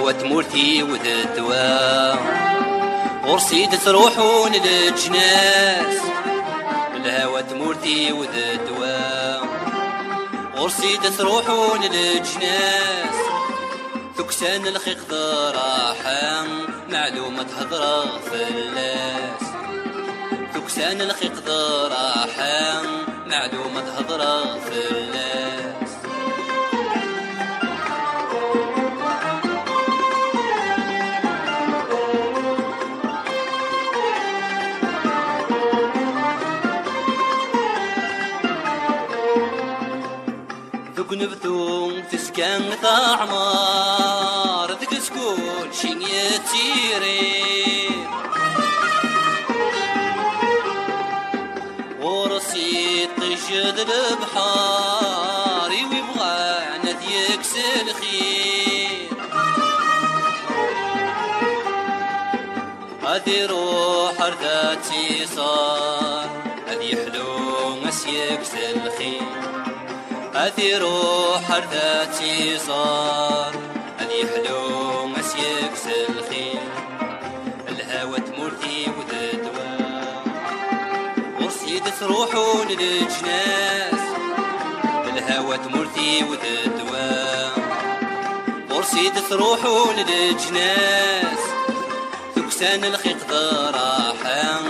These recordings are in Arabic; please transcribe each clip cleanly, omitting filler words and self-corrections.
الهوى تمورتي وذ الدواء ورصيد تروحون للجناس الهوى تمورتي وذ الدواء ورصيد تروحون للجناس ثكسان الخيق راحة معلومة هضرة فلاس ثكسان الخيق راحة معلومة هضرة فلاس ذوك نبثو تسكن ثعمار ذك سكون شين يتيري ورصيد تجد البحار ويبغانا ذيكس الخير هذي روح رداتي صار هذي حلو مسيكس الخير هذي روح رداتي صار هذي حلو مسيكس الخير الهوى تمورتي وذ الدواء ورصيد تروحون للجناس الهوى تمورتي وذ الدواء ورصيد تروحون للجناس ثكسان الخيق راحة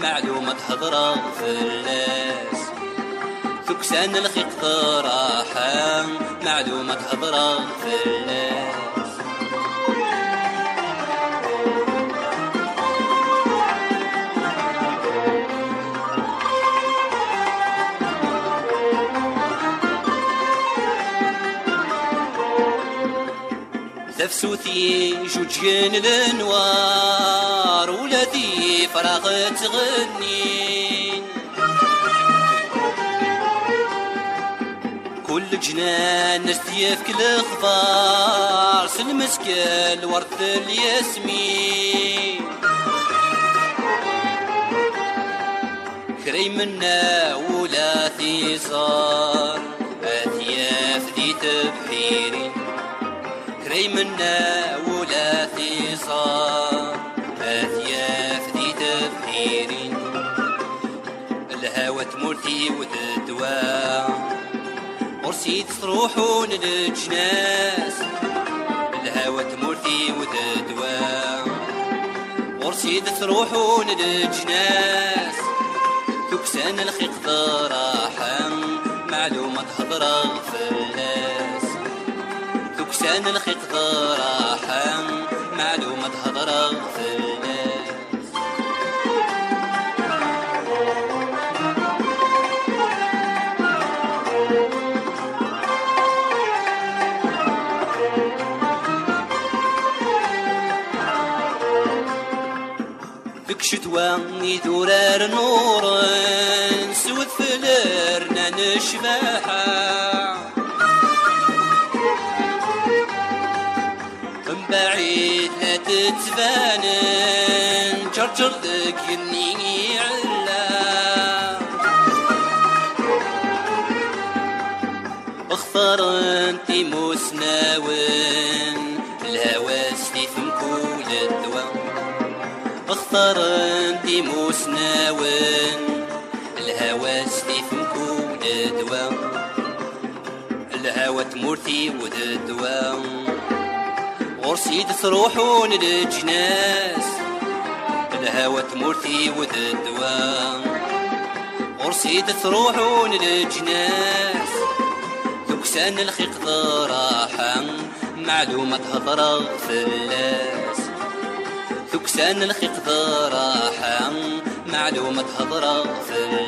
معلومة هضرة فلاس ثكسان الخيق راحة معلومة هضرة فلاس تفسوثي جوجين الانوار ولذي فراغ تغنين كل جنان نستيف كل اخبار سلمسك الورد الياسمين كريم منا ولا ثيصار اثياف ذي تبحيرين كريم منا ولا ثيصار اثياف ذي تبحيرين الهوى تمورتي وذ الدواء ورصيد تروحون للجناس الهوى تمورتي وذ الدواء ورصيد تروحون للجناس ثكسان الخيق راحة معلومة هضرة فلاس ثكسان الخيق راحة معلومة هضرة فلاس ذك شتوى يدورار نور سود فلرنا نشبحها من بعيد لا تتبانن جرجر ذك يني علا اختار انتي مسناون الهوى ستيفن كول الدواء اختار انتي مسناون الهوى ستيفن كول الدواء الهوى تمورتي وذ الدواء ورصيد تروحون للجناس الهوى تمورتي وذ الدواء ورصيد تروحون للجناس ثكسان الخيق راحة معلومة هضرة فلاس ثكسان الخيق راحة معلومة هضرة فلاس